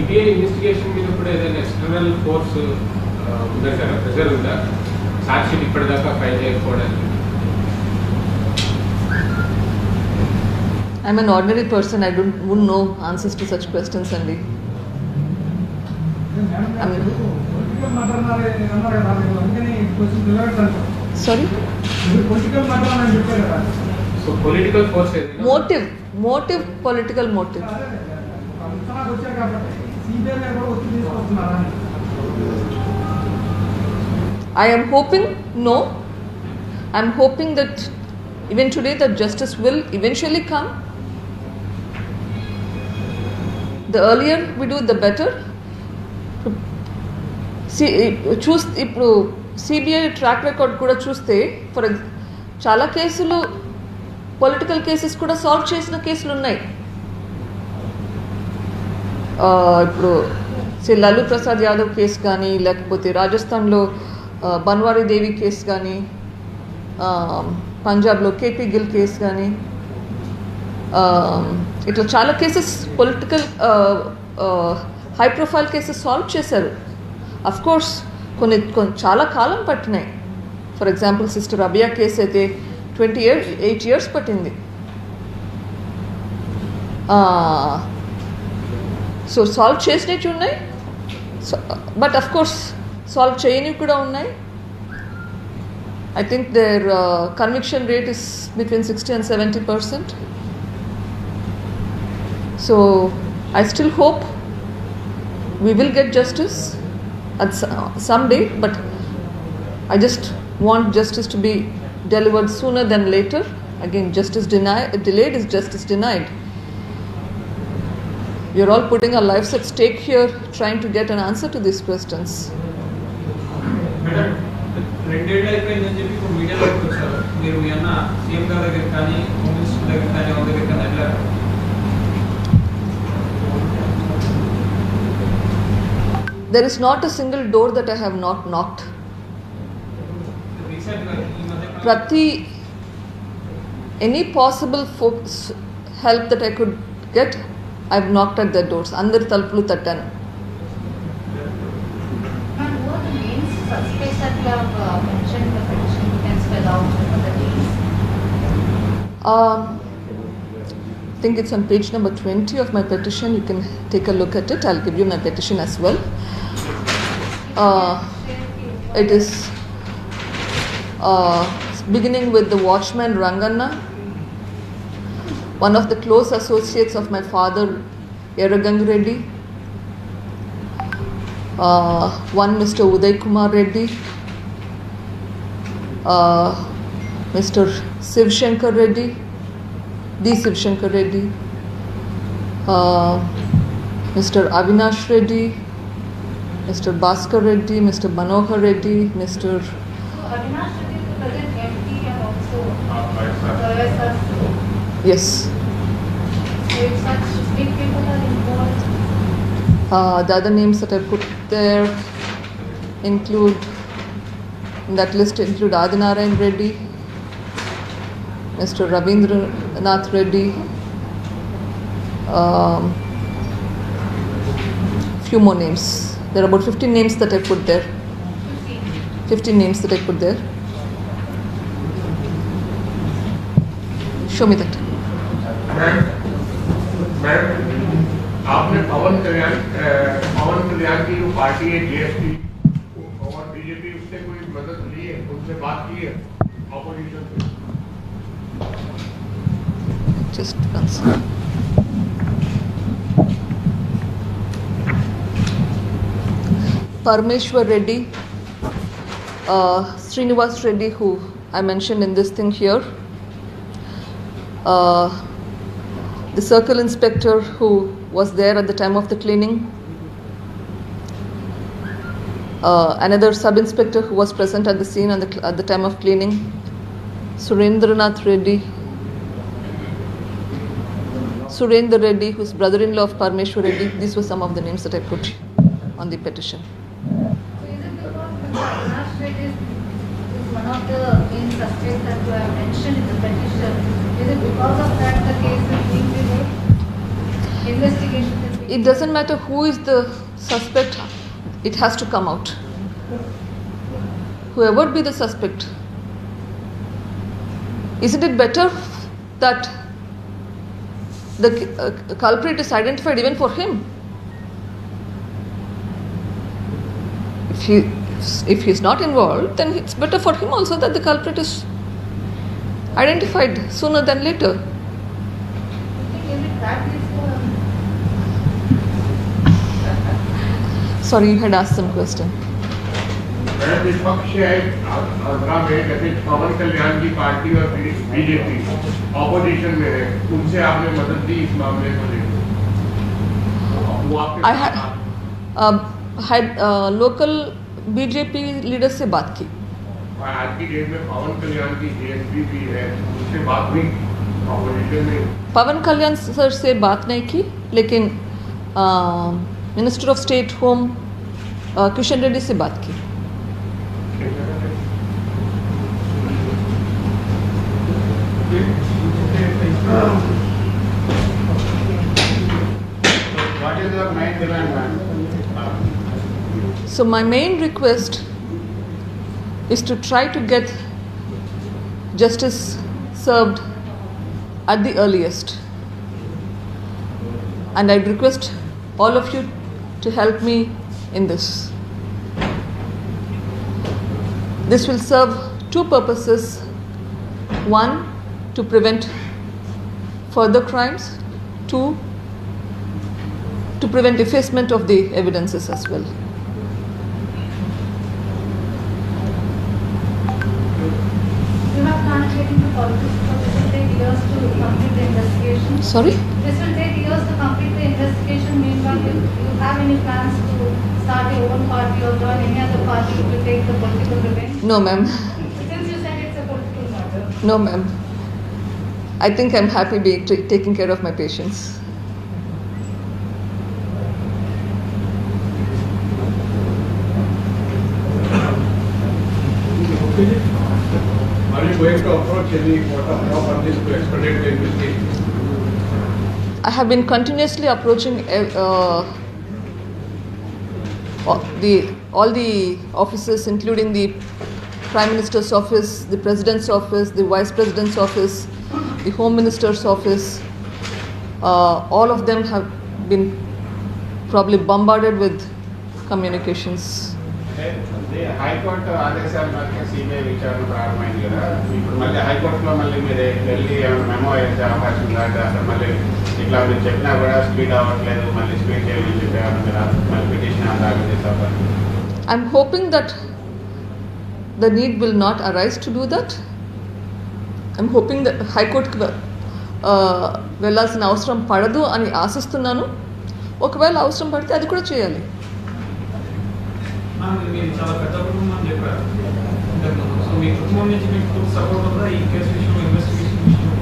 CBI investigation మీద కూడా ఏదైనా ఎక్స్టర్నల్ ఫోర్స్ ఉందా సార్, ప్రెజర్ ఉందా ఛార్జ్ షీట్ ఇప్పటిదాకా file చేయకపోవడానికి? I'm an ordinary person. I wouldn't know answers to such questions, Andy. Sorry? So political force motive, political motive. I am hoping no. I am hoping that even today that justice will eventually come. The earlier we do, the better. చూస్ ఇప్పుడు CBI track record కూడా చూస్తే for చాలా కేసులు political cases కూడా solve చేసిన కేసులు ఉన్నాయి. ఇప్పుడు లాలూ ప్రసాద్ యాదవ్ కేసు కానీ, లేకపోతే రాజస్థాన్లో బన్వారీ దేవి కేసు కానీ, పంజాబ్లో కేపీ గిల్ కేసు కానీ, ఇట్లా చాలా cases political high profile cases solve చేశారు. అఫ్ కోర్స్ కొన్ని చాలా కాలం పట్టినాయి. ఫర్ ఎగ్జాంపుల్ సిస్టర్ అబియా కేసు అయితే 8 years పట్టింది. సో సాల్వ్ చేసినవి ఉన్నాయి, బట్ అఫ్ కోర్స్ సాల్వ్ చేయనివి కూడా ఉన్నాయి. I think their conviction rate is between 60 and 70%. So I still hope we will get justice at some day, but I just want justice to be delivered sooner than later. Again, justice delayed is justice denied. We are all putting our lives at stake here trying to get an answer to these questions. రెండేళ్ళు అయిపోయిందని చెప్పి ఇప్పుడు మీడియాలోకి వచ్చారు. మీరు ఏమన్నా CM గారి దగ్గర కానీ, హోమ్ మినిస్టర్ దగ్గర కానీ, ఎవరి దగ్గర కానీ వెళ్ళారు? There is not a single door that I have not knocked. Any possible help that I could get, I've knocked at their doors. Andar talpulu tattanu. Suspects that you have mentioned in the petition, you can spell out for the names. I think it's on page number 20 of my petition. You can take a look at it. I'll give you my petition as well. It is beginning with the watchman Ranganna, one of the close associates of my father, Eragang Reddy. One Mr. Uday Kumar Reddy, Mr. Shiv Shankar Reddy, D. Shiv Shankar Reddy, Mr. Avinash Reddy, Mr. Bhaskar Reddy, Mr. Manohar Reddy, Mr. Avinash Reddy is the present MP and also the Yes. So if such big people are involved. The other names that I put there include, in that list include Adinarayan Reddy, Mr. Ravindranath Reddy, few more names. There are about 15 names that I put there. 15 names that I put there. Show me that. आपने पवन कल्याण की जो party है GSP और BJP, उससे कोई मदद ली है, उनसे बात की है ऑपोजिशन से? Just one second. Parmeshwar Reddy, Srinivas Reddy, who I mentioned in this thing here, the circle inspector who was there at the time of the cleaning, another sub-inspector who was present at the scene at the time of cleaning, Surendranath Reddy, Surendra Reddy, who is brother-in-law of Parmeshwar Reddy. These were some of the names that I put on the petition. So is it because Avinash Reddy is one of the main suspects that you have mentioned in the petition? Is it because of that the case is being delayed? Investigation is being it doesn't matter who is the suspect, it has to come out. Whoever be the suspect. Isn't it better that the culprit is identified even for him? If he is not involved, then it's better for him also that the culprit is identified sooner than later. Is it that easy? Sorry, you had asked some question. Madam विपक्ष है आंध्रा में, जैसे पवन कल्याण की party और BJP opposition में है, उनसे आपने मदद दी इस मामले को लेकर? वो आपके I had local BJP leaders से बात की. आज की डेट में पवन कल्याण की जेएसपी भी है, उससे बात हुई ऑपोजिशन में? पवन कल्याण सर से बात नहीं की, लेकिन minister of state home Kishan Reddy से बात की. What is your main demand, ma'am? So my main request is to try to get justice served at the earliest. And I'd request all of you to help me in this. This will serve two purposes. One, to prevent further crimes. Two, to prevent effacement of the evidences as well. You have planned getting the politics, so this will take years to complete the investigation. Sorry? This will take years to complete the investigation. Meanwhile, you have any plans to start your own party or join any other party to take the political revenge? No, ma'am. Since you said it's a political matter. No, ma'am. I think I'm happy taking care of my patients. Are you going to approach any court of law on this to expedite the investigation? I have been continuously approaching all the offices, including the Prime Minister's office, the President's office, the Vice President's office, the Home Minister's office. All of them have been probably bombarded with communications. High court ఆదేశాల మేరకు CBI విచారణ ప్రారంభమైంది కదా, ఇప్పుడు మళ్ళీ హైకోర్టులో మళ్ళీ మీరు వెళ్ళి ఏమైనా మెమో వేసే అవకాశం ఉందా? అసలు మళ్ళీ ఇట్లా మీరు చెప్పినా కూడా స్పీడ్ అవ్వట్లేదు, మళ్ళీ స్పీడ్ చేయాలని చెప్పారు, మీరు మళ్ళీ పిటిషన్ దాఖలు చేసే అవకాశం? I'm hoping that the need will not arise to do that. I'm hoping that High Court వెళ్ళాల్సిన అవసరం పడదు అని ఆశిస్తున్నాను. ఒకవేళ అవసరం పడితే అది కూడా చేయాలి. మీరు చాలా పెద్ద కుటుంబం అని చెప్పారు ఇంతకుముందు. సో మీ కుటుంబం నుంచి మీకు పూర్తి సపోర్ట్ ఉందా ఈ కేసు విషయంలో, ఇన్వెస్టిగేషన్ విషయంలో?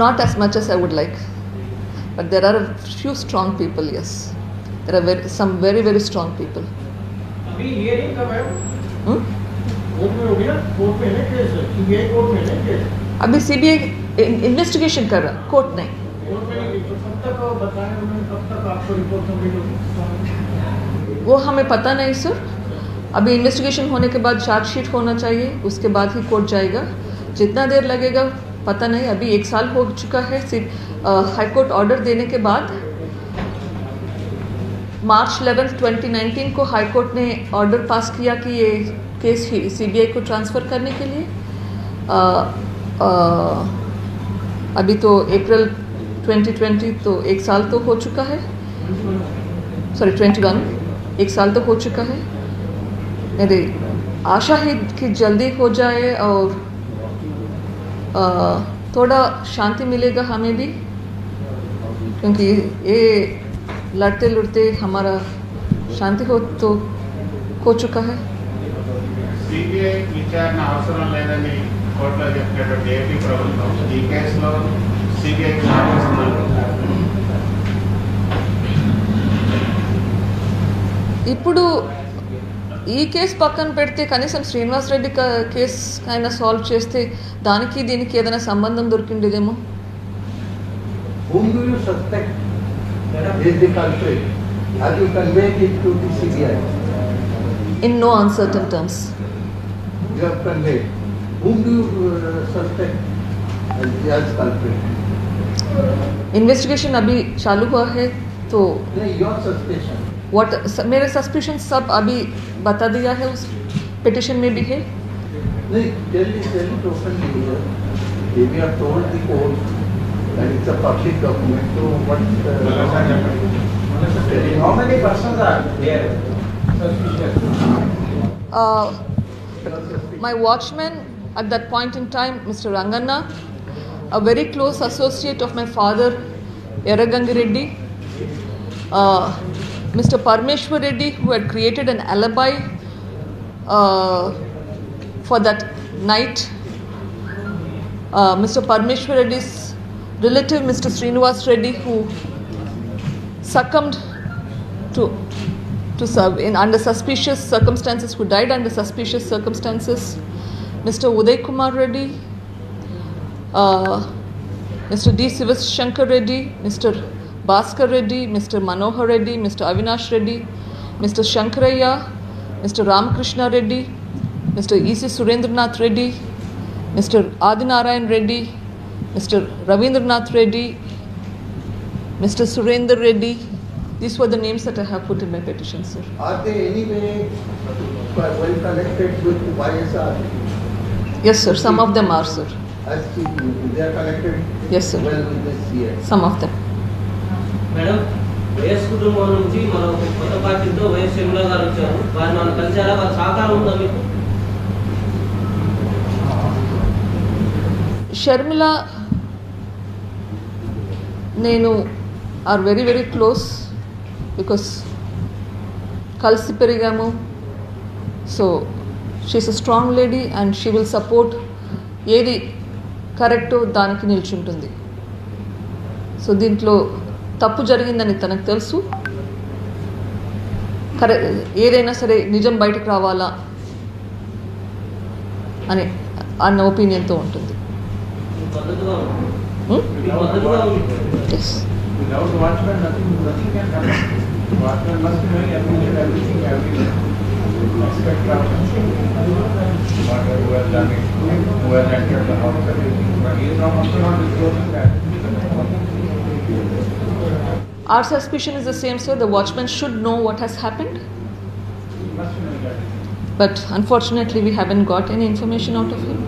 Not as much as I would like, but there are a few strong people. Yes, there are some very very strong people. अभी हियरिंग कब है? कोर्ट में हो गया, कोर्ट में है केस, सीबीआई कोर्ट में है केस, अभी CBI इन्वेस्टिगेशन कर रहा, कोर्ट नहीं. कोर्ट में नहीं, तो कब तक बताएं उन्होंने, कब तक आपको रिपोर्ट सबमिट होगी? वो हमें पता नहीं सर. अभी इन्वेस्टिगेशन होने के बाद चार्जशीट होना चाहिए, उसके बाद ही कोर्ट जाएगा. जितना देर लगेगा पता नहीं. अभी 1 साल हो चुका है हाई कोर्ट ऑर्डर देने के बाद. मार्च 11, 2019 को हाई कोर्ट ने ऑर्डर पास किया कि ये केस CBI को ट्रांसफ़र करने के लिए. अभी तो अप्रैल 2020, तो 1 साल तो हो चुका है. सॉरी 21, 1 साल तो हो चुका है. मेरी आशा है कि जल्दी हो जाए और थोड़ा शांति मिलेगा हमें भी, क्योंकि ये लड़ते लड़ते हमारा शांति हो चुका है. సిబిఐ విచారణ అవసరం లేదని కోర్టులో చెప్పినటువంటి ఏపీ ప్రభుత్వం ఈ కేసులో సిబిఐకి సహకరిస్తున్నారు. ఇప్పుడు ఈ కేసు పక్కన పెడితే కనీసం శ్రీనివాస్ రెడ్డి కేసు అయినా సాల్వ్ చేస్తే దానికి దీనికి ఏదైనా సంబంధం దొరికిండేదేమో. Whom do you suspect is the culprit? Have you conveyed it to the CBI? In no uncertain terms. You have conveyed. Whom do you suspect as culprit? Investigation अभी चालू हुआ है तो No, your suspicion. व्हाट मेरे suspicion सब अभी बता दिया है, उस पिटिशन में भी है. No, tell it openly here. We have told the court that it's a public document. So what? How many persons are there? My watchman at that point in time, Mr. Ranganna, a very close associate of my father, Eragangi Reddy, Mr. Parmeshwar Reddy, who had created an alibi for that night, Mr. Parmeshwar Reddy's relative, Mr. Srinivas Reddy, who succumbed to serve under suspicious circumstances, who died under suspicious circumstances, Mr. Uday Kumar Reddy, Mr. D. Sivashankar Reddy, Mr. Bhaskar Reddy, Mr. Manohar Reddy, Mr. Avinash Reddy, Mr. Shankaraya, Mr. Ramakrishna Reddy, Mr. E.C. Surendranath Reddy, Mr. Adinarayan Reddy, Mr. Ravindranath Reddy, Mr. Surendra Reddy. These were the names that I have put in my petition, sir. Are they anyway well connected with YSR? Yes, sir. Some of them are, sir. As they are connected Yes, sir. well with this CS. Some of them. Madam, YS కుటుంబం నుంచి మనం కొత్త పార్టీతో YS Sharmila గారు వచ్చారు. వారిని మనం కలిసారా? వారి సహకారం ఉందా మీకు? షర్మిల నేను are very very close because కలిసి పెరిగాము. So she's a strong lady and she will support ఏది కరెక్టో దానికి నిల్చుంటుంది. సో దీంట్లో తప్పు జరిగిందని తనకు తెలుసు. ఏదైనా సరే నిజం బయటకు రావాలా అన్న ఒపీనియన్తో ఉంటుంది. Yes. Without watchman, nothing can happen. Watchman must be knowing everything. Expect whatever who has done it, who has entered the house, everything. But he is also not disclosing that. Our suspicion is the same, sir. The watchman should know what has happened. He must be knowing that. But unfortunately, we haven't got any information out of him.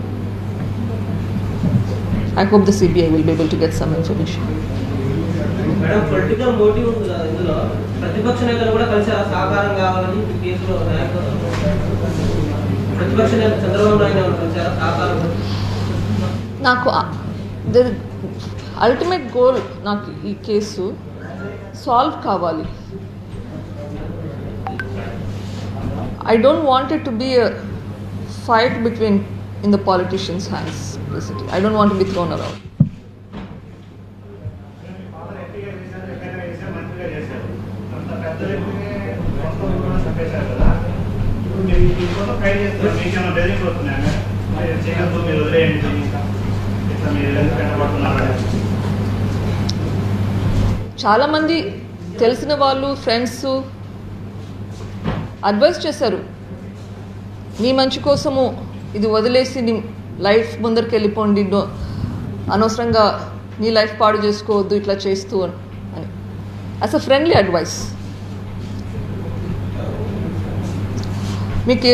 I hope the CBI will be able to get some information. Madam, political motive ఉంది కదా ఇందులో. ప్రతిపక్ష నేతలు కూడా కలిసారా సహకారం కావాలని ఈ కేసులో? ప్రతిపక్ష నేత చంద్రబాబు నాయుడు కలిసారా సహకారం? నాకు అల్టిమేట్ గోల్ నాకు ఈ కేసు సాల్వ్ కావాలి. I don't want it to be a fight in the politicians' hands, basically. I don't want to be thrown around. చాలామంది తెలిసిన వాళ్ళు, ఫ్రెండ్స్ అడ్వైస్ చేశారు, నీ మంచి కోసము ఇది వదిలేసి నీ లైఫ్ ముందరికి వెళ్ళిపోండి, అనవసరంగా నీ లైఫ్ పాడు చేసుకోవద్దు ఇట్లా చేస్తూ అని. As a friendly advice. మీకు